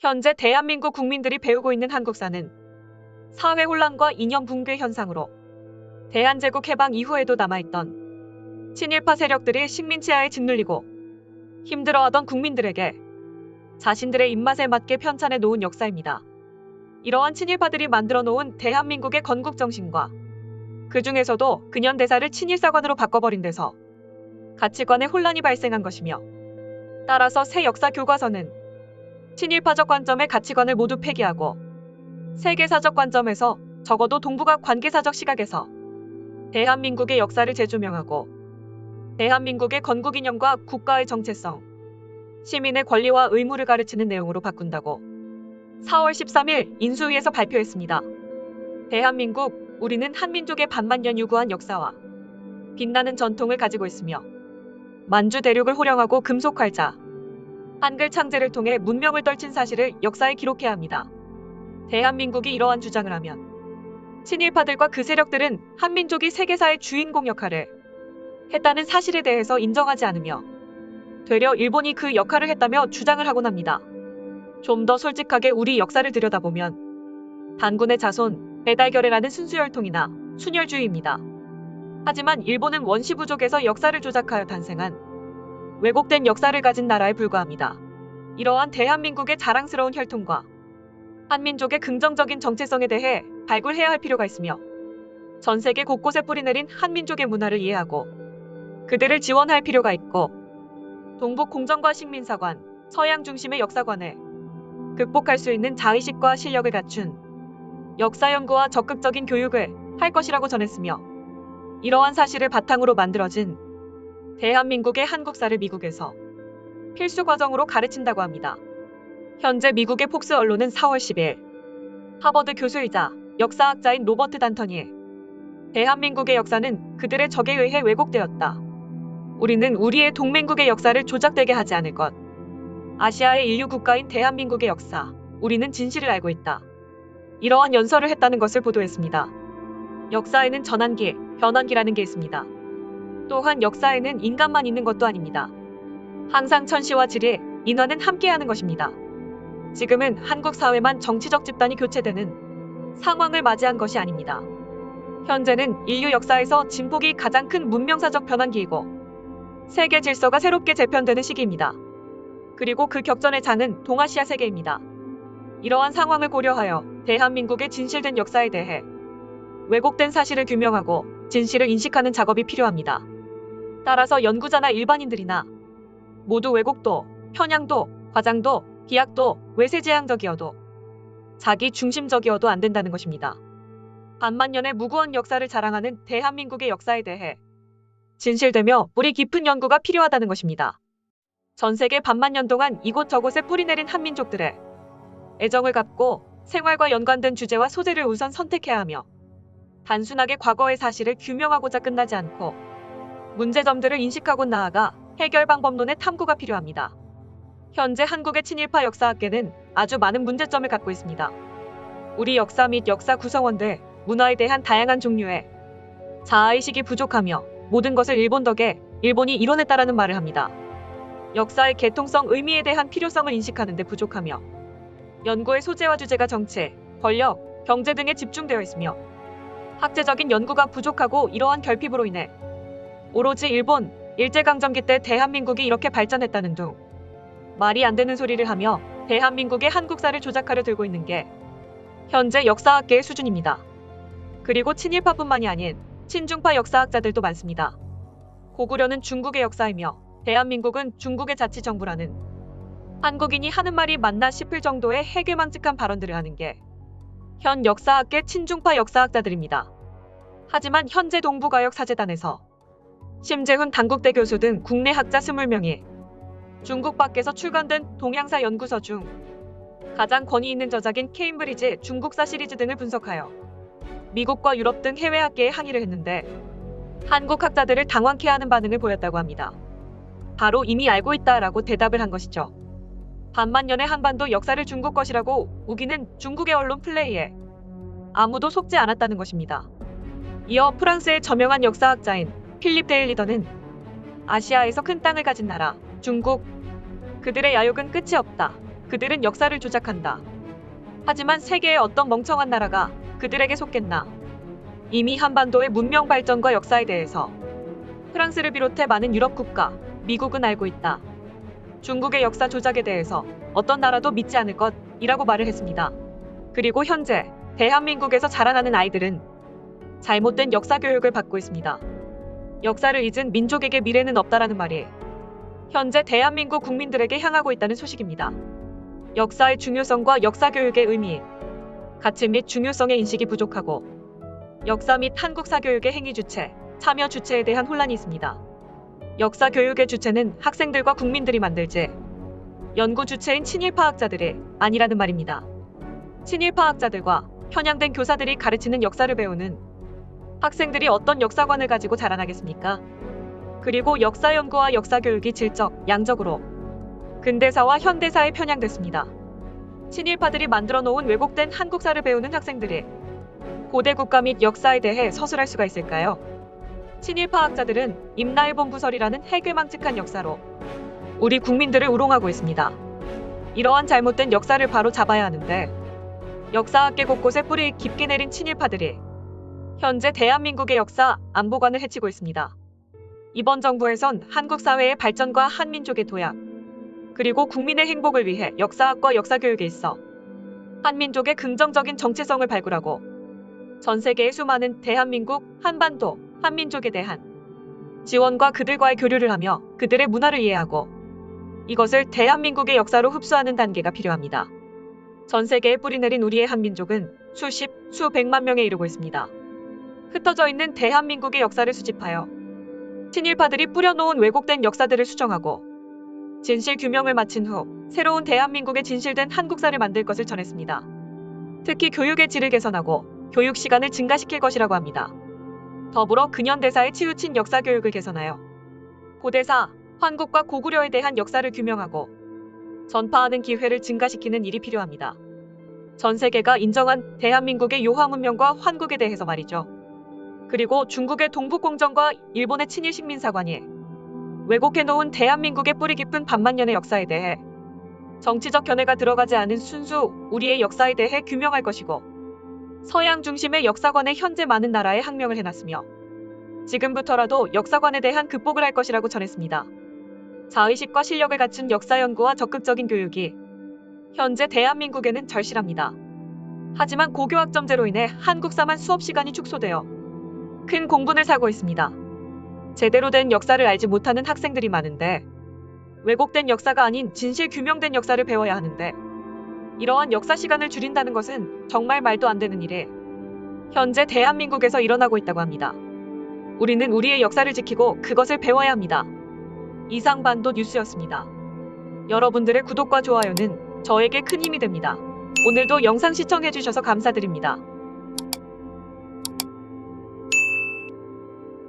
현재 대한민국 국민들이 배우고 있는 한국사는 사회 혼란과 이념 붕괴 현상으로 대한제국 해방 이후에도 남아있던 친일파 세력들이 식민지하에 짓눌리고 힘들어하던 국민들에게 자신들의 입맛에 맞게 편찬해 놓은 역사입니다. 이러한 친일파들이 만들어 놓은 대한민국의 건국정신과 그 중에서도 근현대사를 친일사관으로 바꿔버린 데서 가치관의 혼란이 발생한 것이며, 따라서 새 역사 교과서는 친일파적 관점의 가치관을 모두 폐기하고 세계사적 관점에서, 적어도 동북아 관계사적 시각에서 대한민국의 역사를 재조명하고 대한민국의 건국 이념과 국가의 정체성, 시민의 권리와 의무를 가르치는 내용으로 바꾼다고 4월 13일 인수위에서 발표했습니다. 대한민국, 우리는 한민족의 반만년 유구한 역사와 빛나는 전통을 가지고 있으며 만주 대륙을 호령하고 금속활자, 한글 창제를 통해 문명을 떨친 사실을 역사에 기록해야 합니다. 대한민국이 이러한 주장을 하면 친일파들과 그 세력들은 한민족이 세계사의 주인공 역할을 했다는 사실에 대해서 인정하지 않으며 되려 일본이 그 역할을 했다며 주장을 하곤 합니다. 좀 더 솔직하게 우리 역사를 들여다보면 단군의 자손, 배달결의라는 순수혈통이나 순혈주의입니다. 하지만 일본은 원시부족에서 역사를 조작하여 탄생한 왜곡된 역사를 가진 나라에 불과합니다. 이러한 대한민국의 자랑스러운 혈통과 한민족의 긍정적인 정체성에 대해 발굴해야 할 필요가 있으며, 전 세계 곳곳에 뿌리내린 한민족의 문화를 이해하고 그들을 지원할 필요가 있고, 동북 공정과 식민사관, 서양 중심의 역사관을 극복할 수 있는 자의식과 실력을 갖춘 역사 연구와 적극적인 교육을 할 것이라고 전했으며, 이러한 사실을 바탕으로 만들어진 대한민국의 한국사를 미국에서 필수 과정으로 가르친다고 합니다. 현재 미국의 폭스 언론은 4월 10일 하버드 교수이자 역사학자인 로버트 단턴이 대한민국의 역사는 그들의 적에 의해 왜곡되었다. 우리는 우리의 동맹국의 역사를 조작되게 하지 않을 것. 아시아의 인류 국가인 대한민국의 역사, 우리는 진실을 알고 있다. 이러한 연설을 했다는 것을 보도했습니다. 역사에는 전환기, 변환기라는 게 있습니다. 또한 역사에는 인간만 있는 것도 아닙니다. 항상 천시와 지리, 인화는 함께하는 것입니다. 지금은 한국 사회만 정치적 집단이 교체되는 상황을 맞이한 것이 아닙니다. 현재는 인류 역사에서 진폭이 가장 큰 문명사적 변환기이고 세계 질서가 새롭게 재편되는 시기입니다. 그리고 그 격전의 장은 동아시아 세계입니다. 이러한 상황을 고려하여 대한민국의 진실된 역사에 대해 왜곡된 사실을 규명하고 진실을 인식하는 작업이 필요합니다. 따라서 연구자나 일반인들이나 모두 왜곡도, 편향도, 과장도, 비약도, 외세지향적이어도 자기 중심적이어도 안 된다는 것입니다. 반만년의 무구한 역사를 자랑하는 대한민국의 역사에 대해 진실되며 뿌리 깊은 연구가 필요하다는 것입니다. 전 세계 반만년 동안 이곳저곳에 뿌리내린 한민족들의 애정을 갚고 생활과 연관된 주제와 소재를 우선 선택해야 하며, 단순하게 과거의 사실을 규명하고자 끝나지 않고 문제점들을 인식하고 나아가 해결 방법론의 탐구가 필요합니다. 현재 한국의 친일파 역사학계는 아주 많은 문제점을 갖고 있습니다. 우리 역사 및 역사 구성원들, 문화에 대한 다양한 종류의 자아의식이 부족하며 모든 것을 일본 덕에 일본이 이뤄냈다라는 말을 합니다. 역사의 개통성, 의미에 대한 필요성을 인식하는 데 부족하며 연구의 소재와 주제가 정치, 권력, 경제 등에 집중되어 있으며 학제적인 연구가 부족하고, 이러한 결핍으로 인해 오로지 일본, 일제강점기 때 대한민국이 이렇게 발전했다는 둥 말이 안 되는 소리를 하며 대한민국의 한국사를 조작하려 들고 있는 게 현재 역사학계의 수준입니다. 그리고 친일파뿐만이 아닌 친중파 역사학자들도 많습니다. 고구려는 중국의 역사이며 대한민국은 중국의 자치정부라는 한국인이 하는 말이 맞나 싶을 정도의 해괴망측한 발언들을 하는 게 현 역사학계 친중파 역사학자들입니다. 하지만 현재 동북아역사재단에서 심재훈 단국대 교수 등 국내 학자 20명이 중국 밖에서 출간된 동양사 연구서 중 가장 권위 있는 저작인 케임브리지 중국사 시리즈 등을 분석하여 미국과 유럽 등 해외 학계에 항의를 했는데, 한국 학자들을 당황케 하는 반응을 보였다고 합니다. 바로 이미 알고 있다라고 대답을 한 것이죠. 반만년의 한반도 역사를 중국 것이라고 우기는 중국의 언론 플레이에 아무도 속지 않았다는 것입니다. 이어 프랑스의 저명한 역사학자인 필립 데일리더는 아시아에서 큰 땅을 가진 나라, 중국, 그들의 야욕은 끝이 없다. 그들은 역사를 조작한다. 하지만 세계의 어떤 멍청한 나라가 그들에게 속겠나? 이미 한반도의 문명 발전과 역사에 대해서 프랑스를 비롯해 많은 유럽 국가, 미국은 알고 있다. 중국의 역사 조작에 대해서 어떤 나라도 믿지 않을 것이라고 말을 했습니다. 그리고 현재 대한민국에서 자라나는 아이들은 잘못된 역사 교육을 받고 있습니다. 역사를 잊은 민족에게 미래는 없다라는 말이 현재 대한민국 국민들에게 향하고 있다는 소식입니다. 역사의 중요성과 역사 교육의 의미, 가치 및 중요성의 인식이 부족하고 역사 및 한국사 교육의 행위 주체, 참여 주체에 대한 혼란이 있습니다. 역사 교육의 주체는 학생들과 국민들이 만들지 연구 주체인 친일파학자들이 아니라는 말입니다. 친일파학자들과 편향된 교사들이 가르치는 역사를 배우는 학생들이 어떤 역사관을 가지고 자라나겠습니까? 그리고 역사 연구와 역사 교육이 질적, 양적으로 근대사와 현대사에 편향됐습니다. 친일파들이 만들어 놓은 왜곡된 한국사를 배우는 학생들이 고대 국가 및 역사에 대해 서술할 수가 있을까요? 친일파학자들은 임나일본부설이라는 해괴망측한 역사로 우리 국민들을 우롱하고 있습니다. 이러한 잘못된 역사를 바로 잡아야 하는데 역사학계 곳곳에 뿌리 깊게 내린 친일파들이 현재 대한민국의 역사 안보관을 해치고 있습니다. 이번 정부에선 한국 사회의 발전과 한민족의 도약, 그리고 국민의 행복을 위해 역사학과 역사교육에 있어 한민족의 긍정적인 정체성을 발굴하고 전 세계의 수많은 대한민국, 한반도, 한민족에 대한 지원과 그들과의 교류를 하며 그들의 문화를 이해하고 이것을 대한민국의 역사로 흡수하는 단계가 필요합니다. 전 세계에 뿌리내린 우리의 한민족은 수십, 수백만 명에 이르고 있습니다. 흩어져 있는 대한민국의 역사를 수집하여 친일파들이 뿌려놓은 왜곡된 역사들을 수정하고 진실 규명을 마친 후 새로운 대한민국의 진실된 한국사를 만들 것을 전했습니다. 특히 교육의 질을 개선하고 교육 시간을 증가시킬 것이라고 합니다. 더불어 근현대사에 치우친 역사 교육을 개선하여 고대사, 환국과 고구려에 대한 역사를 규명하고 전파하는 기회를 증가시키는 일이 필요합니다. 전 세계가 인정한 대한민국의 요하 문명과 환국에 대해서 말이죠. 그리고 중국의 동북공정과 일본의 친일 식민사관이 왜곡해놓은 대한민국의 뿌리 깊은 반만년의 역사에 대해 정치적 견해가 들어가지 않은 순수 우리의 역사에 대해 규명할 것이고 서양 중심의 역사관에 현재 많은 나라에 항명을 해놨으며 지금부터라도 역사관에 대한 극복을 할 것이라고 전했습니다. 자의식과 실력을 갖춘 역사 연구와 적극적인 교육이 현재 대한민국에는 절실합니다. 하지만 고교학점제로 인해 한국사만 수업 시간이 축소되어 큰 공분을 사고 있습니다. 제대로 된 역사를 알지 못하는 학생들이 많은데 왜곡된 역사가 아닌 진실 규명된 역사를 배워야 하는데 이러한 역사 시간을 줄인다는 것은 정말 말도 안 되는 일에 현재 대한민국에서 일어나고 있다고 합니다. 우리는 우리의 역사를 지키고 그것을 배워야 합니다. 이상 반도 뉴스였습니다. 여러분들의 구독과 좋아요는 저에게 큰 힘이 됩니다. 오늘도 영상 시청해주셔서 감사드립니다.